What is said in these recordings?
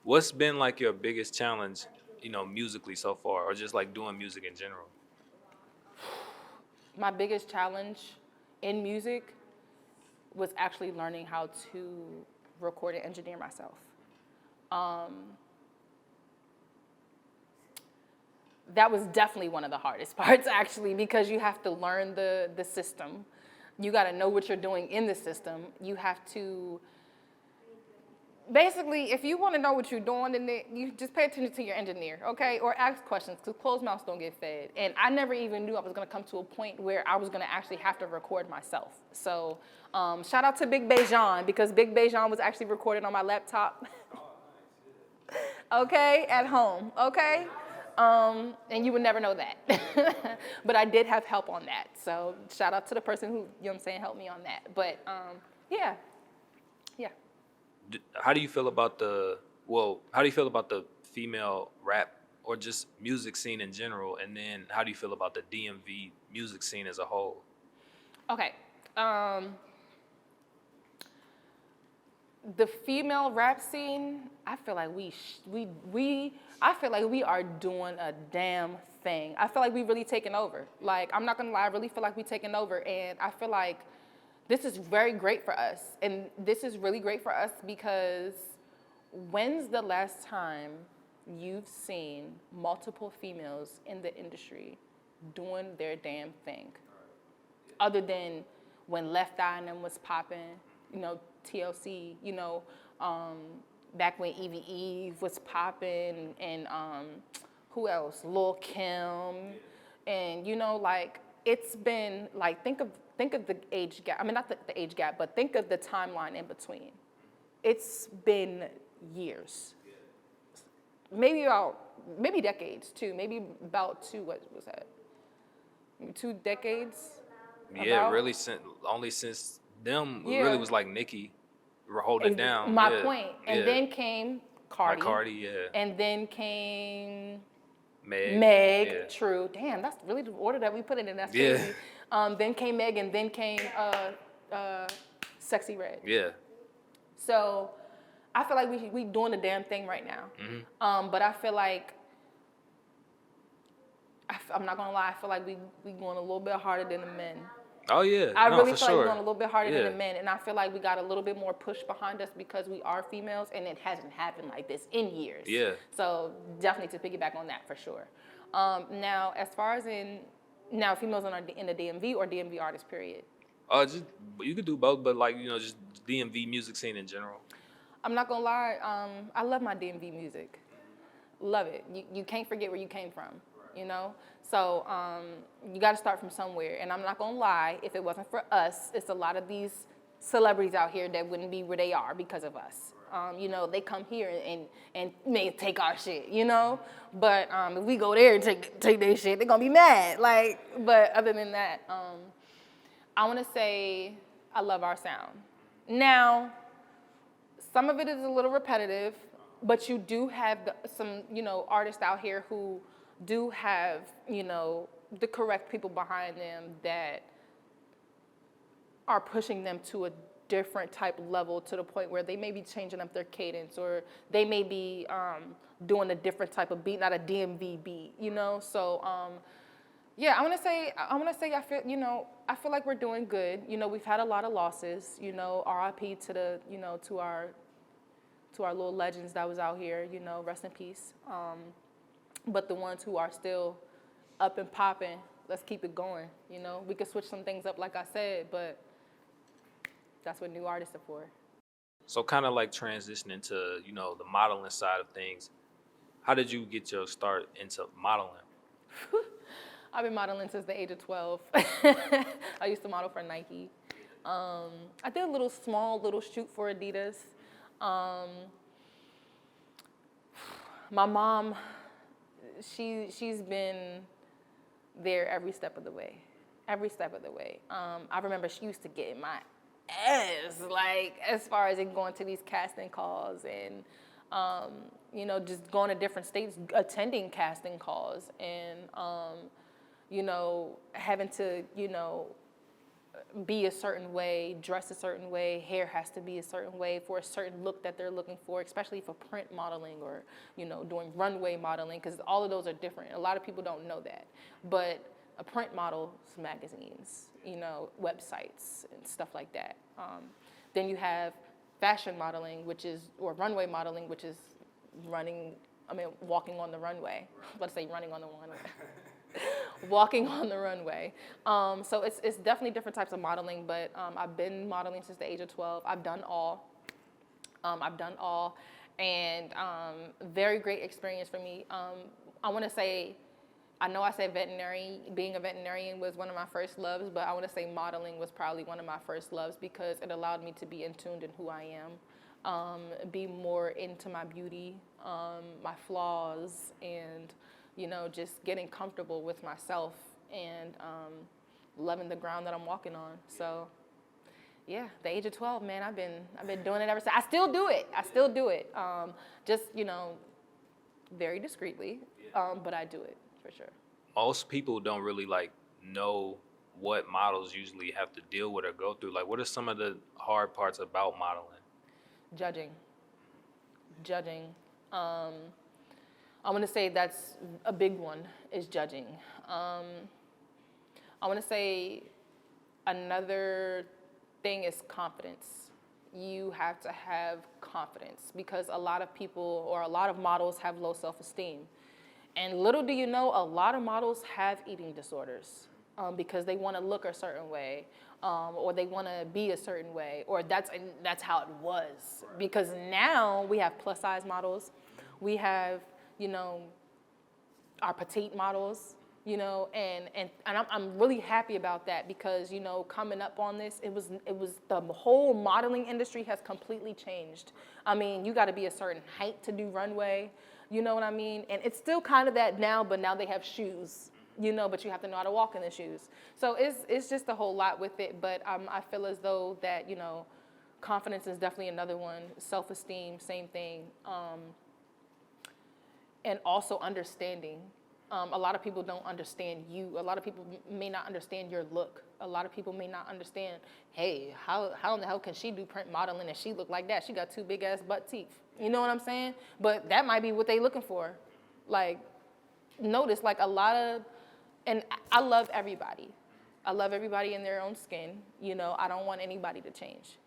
What's been like your biggest challenge, musically so far, or just like doing music in general? My biggest challenge in music was actually learning how to record and engineer myself. Um, that was definitely one of the hardest parts, actually, because you have to learn the system. You got to know what you're doing in the system. You have to basically, if you want to know what you're doing, then you just pay attention to your engineer, okay? Or ask questions, because closed mouths don't get fed. And I never even knew I was going to come to a point where I was going to actually have to record myself. So shout out to Big Bae'Jon, because Big Bae'Jon was actually recorded on my laptop, okay, at home, okay? And you would never know that. But I did have help on that. So shout out to the person who, you know what I'm saying, helped me on that. But yeah, yeah. How do you feel about how do you feel about the female rap or just music scene in general? And then how do you feel about the DMV music scene as a whole? Okay. Um, the female rap scene, I feel like I feel like we are doing a damn thing. I feel like we really taking over. Like, I'm not gonna lie, I really feel like we taking over, and I feel like this is very great for us, and this is really great for us because when's the last time you've seen multiple females in the industry doing their damn thing? Other than when Left Eye and them was popping, TLC, back when Evie Eve was popping, and who else? Lil Kim, and like it's been like think of the age gap. I mean, not the age gap, but think of the timeline in between. It's been years, maybe decades too, maybe about what was that? 2 decades, Yeah, about. really since them it really Yeah, was like Nicki were holding it down. my Yeah, point. And yeah. then came Like Cardi, Cardi, yeah. and then came Meg, yeah. Meg. True. Damn, that's really the order that we put it in. That's Yeah. crazy. Then came Meg, and then came Sexy Red. Yeah. So I feel like we doing the damn thing right now. But I feel like I'm not gonna lie. I feel like we going a little bit harder than the men. Oh yeah. I No, really for feel like we're sure. going a little bit harder than Yeah. the men, and I feel like we got a little bit more push behind us because we are females, and it hasn't happened like this in years. Yeah. So definitely to piggyback on that for sure. Now, as far as now females in the DMV or DMV artist period, Just you could do both, but like just DMV music scene in general. I'm not gonna lie. I love my DMV music. Love it. You can't forget where you came from, you know? So you got to start from somewhere. And I'm not going to lie, if it wasn't for us, it's a lot of these celebrities out here that wouldn't be where they are because of us. They come here and may take our shit, But if we go there and take their shit, they're going to be mad. But other than that, I want to say I love our sound. Now, some of it is a little repetitive, but you do have some, artists out here who do have, the correct people behind them that are pushing them to a different type of level to the point where they may be changing up their cadence or they may be doing a different type of beat, not a DMV beat, So yeah, I feel like we're doing good. We've had a lot of losses. RIP to our little legends that was out here. Rest in peace. But the ones who are still up and popping, let's keep it going. We could switch some things up, like I said, but that's what new artists are for. So kind of like transitioning to the modeling side of things. How did you get your start into modeling? I've been modeling since the age of 12. I used to model for Nike. I did a small little shoot for Adidas. My mom, she's been there every step of the way. Every step of the way. I remember she used to get in my ass, like, as far as going to these casting calls and, just going to different states, attending casting calls and, having to, be a certain way, dress a certain way, hair has to be a certain way for a certain look that they're looking for, especially for print modeling or, doing runway modeling, because all of those are different. A lot of people don't know that. But a print model is magazines, websites and stuff like that. Then you have fashion modeling, or runway modeling, which is walking on the runway. Let's say running on the runway. Walking on the runway. So it's definitely different types of modeling, but I've been modeling since the age of 12. I've done all. And very great experience for me. I want to say, I know I said being a veterinarian was one of my first loves, but I want to say modeling was probably one of my first loves because it allowed me to be in tune in who I am, be more into my beauty, my flaws, and just getting comfortable with myself and loving the ground that I'm walking on. So, yeah, the age of 12, man, I've been doing it ever since. I still do it. Just very discreetly, but I do it for sure. Most people don't really know what models usually have to deal with or go through. Like, what are some of the hard parts about modeling? Judging. I want to say that's a big one, is judging. I want to say another thing is confidence. You have to have confidence because a lot of people or a lot of models have low self-esteem. And little do you know, a lot of models have eating disorders because they want to look a certain way or they want to be a certain way, or that's how it was. Because now we have plus size models. We have our petite models, and I'm really happy about that because, coming up on this, it was the whole modeling industry has completely changed. I mean, you got to be a certain height to do runway, you know what I mean? And it's still kind of that now, but now they have shoes, but you have to know how to walk in the shoes. So it's just a whole lot with it, but I feel as though that, confidence is definitely another one. Self-esteem, same thing. And also understanding. A lot of people don't understand you. A lot of people may not understand your look. A lot of people may not understand, hey, how in the hell can she do print modeling and she look like that? She got two big ass butt teeth. You know what I'm saying? But that might be what they looking for. Like, notice a lot of, and I love everybody. I love everybody in their own skin. I don't want anybody to change.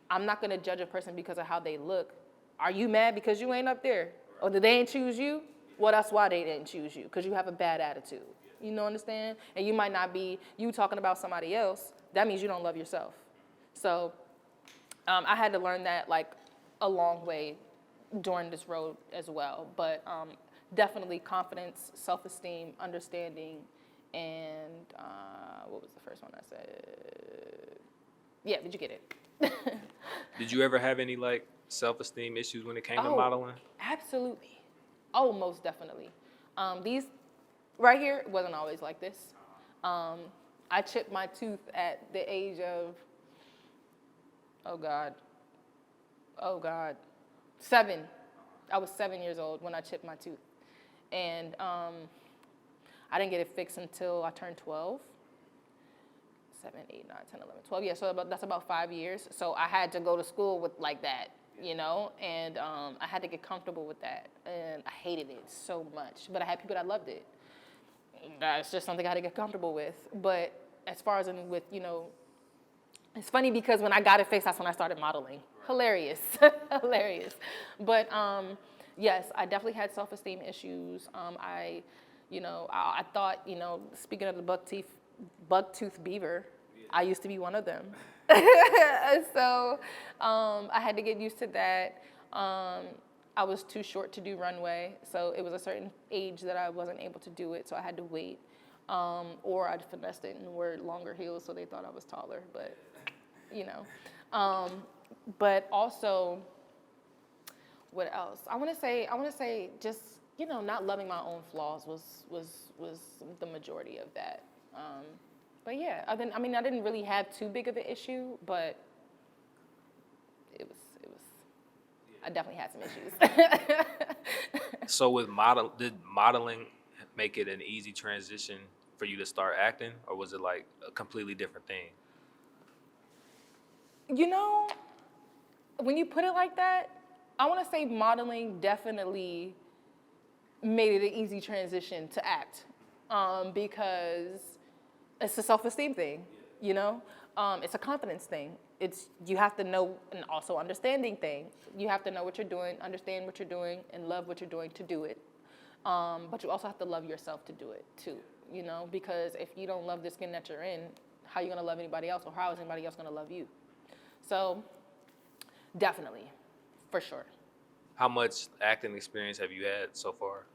I'm not gonna judge a person because of how they look. Are you mad because you ain't up there? Or did they ain't choose you? Well, that's why they didn't choose you, because you have a bad attitude. You know, understand? And you might not be, you talking about somebody else, that means you don't love yourself. So I had to learn that a long way during this road as well. But definitely confidence, self-esteem, understanding, and what was the first one I said? Yeah, did you get it? Did you ever have any self-esteem issues when it came to modeling? Absolutely. Oh, most definitely. These right here wasn't always like this. I chipped my tooth at the age of, oh God, 7. I was 7 years old when I chipped my tooth. And I didn't get it fixed until I turned 12. 7, 8, 9, 10, 11, 12. Yeah, so that's about 5 years. So I had to go to school with that, and I had to get comfortable with that. And I hated it so much. But I had people that loved it. That's just something I had to get comfortable with. But as far as with, it's funny because when I got it fixed, that's when I started modeling. Hilarious. Hilarious. But yes, I definitely had self-esteem issues. I thought, speaking of the buck-tooth beaver, I used to be one of them. So I had to get used to that. I was too short to do runway, so it was a certain age that I wasn't able to do it, so I had to wait. Or I'd finessed it and wore longer heels, so they thought I was taller, but, but also, what else? I want to say just, not loving my own flaws was the majority of that. But yeah, I didn't really have too big of an issue, but it was. I definitely had some issues. So did modeling make it an easy transition for you to start acting, or was it a completely different thing? You know, when you put it like that, I want to say modeling definitely made it an easy transition to act, because it's a self-esteem thing, you know? It's a confidence thing. You have to know, and also understanding thing. You have to know what you're doing, understand what you're doing, and love what you're doing to do it. But you also have to love yourself to do it too, you know? Because if you don't love the skin that you're in, how are you gonna love anybody else, or how is anybody else gonna love you? So, definitely, for sure. How much acting experience have you had so far?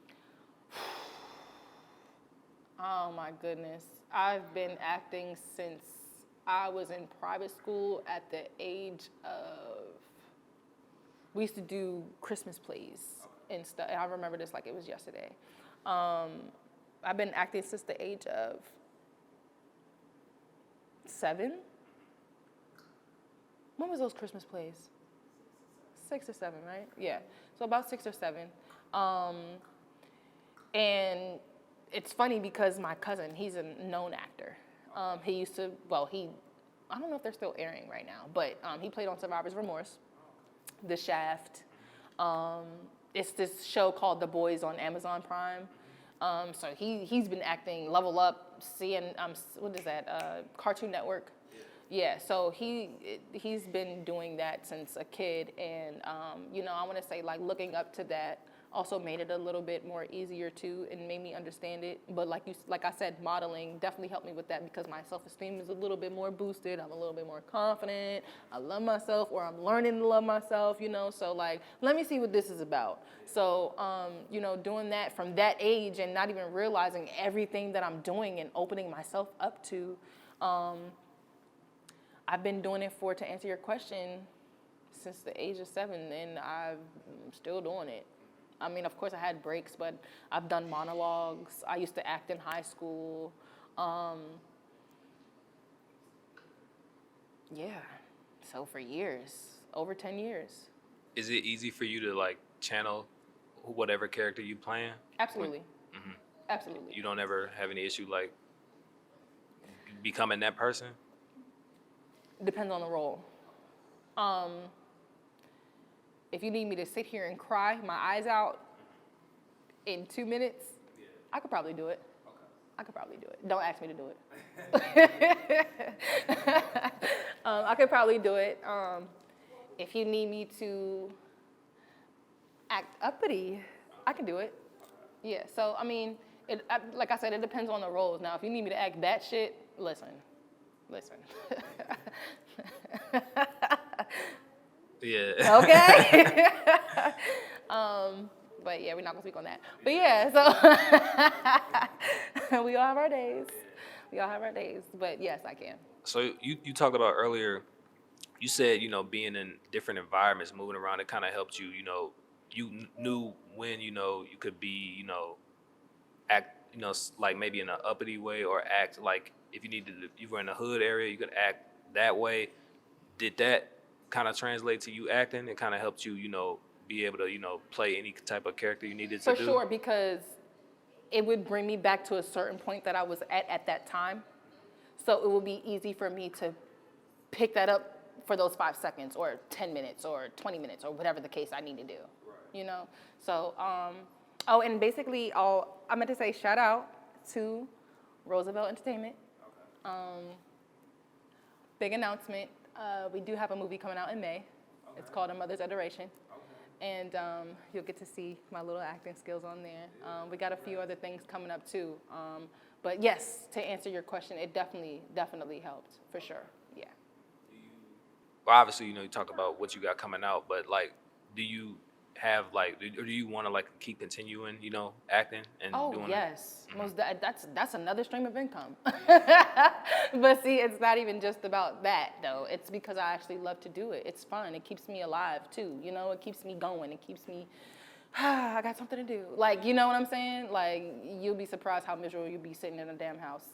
Oh my goodness. I've been acting since I was in private school at the age of, we used to do Christmas plays and stuff. And I remember this like it was yesterday. I've been acting since the age of 7. When was those Christmas plays? 6 or 7, right? Yeah. So about 6 or 7. And it's funny because my cousin, he's a known actor. He used to, I don't know if they're still airing right now, but he played on Survivor's Remorse, The Shaft. It's this show called The Boys on Amazon Prime. So he's been acting, Level Up, what is that, Cartoon Network? Yeah, so he's been doing that since a kid, and you know, I want to say like looking up to that also made it a little bit more easier too, and made me understand it. But like I said, modeling definitely helped me with that because my self-esteem is a little bit more boosted. I'm a little bit more confident. I love myself, or I'm learning to love myself. You know, so like let me see what this is about. So you know, doing that from that age and not even realizing everything that I'm doing and opening myself up to. I've been doing it to answer your question, since the age of 7, and I'm still doing it. I mean, of course, I had breaks, but I've done monologues. I used to act in high school. Yeah, so for years, over 10 years. Is it easy for you to like channel whatever character you playing? Absolutely. Absolutely. You don't ever have any issue like becoming that person? Depends on the role. If you need me to sit here and cry my eyes out in 2 minutes, I could probably do it. I could probably do it. Don't ask me to do it. I could probably do it. If you need me to act uppity, I can do it. Yeah, so I mean, like I said, it depends on the roles. Now, if you need me to act that shit, listen. Yeah. Okay. But yeah, we're not gonna speak on that. But yeah, so we all have our days. We all have our days. But yes, I can. So you talked about earlier, you said, you know, being in different environments, moving around, it kind of helped you, you know, you knew when, you know, you could be, you know, act, you know, like maybe in an uppity way, or act like if you were in a hood area, you could act that way. Did that kind of translate to you acting? It kind of helped you, you know, be able to, you know, play any type of character you needed to do? For sure, because it would bring me back to a certain point that I was at that time. So it would be easy for me to pick that up for those 5 seconds or 10 minutes or 20 minutes or whatever the case I need to do, you know? So, oh, and basically, I meant to say shout out to Roosevelt Entertainment. Big announcement. We do have a movie coming out in May. It's called A Mother's Adoration. And you'll get to see my little acting skills on there. We got a few other things coming up too. But yes, to answer your question, it definitely helped, for sure, yeah. Well, obviously, you know, you talk about what you got coming out, but like, do you have like, or do you want to like keep continuing, you know, acting and doing yes. That's another stream of income. But see, it's not even just about that though. It's because I actually love to do it. It's fun. It keeps me alive too. You know, it keeps me going. It keeps me, I got something to do. Like, you know what I'm saying? Like, you'll be surprised how miserable you'll be sitting in a damn house.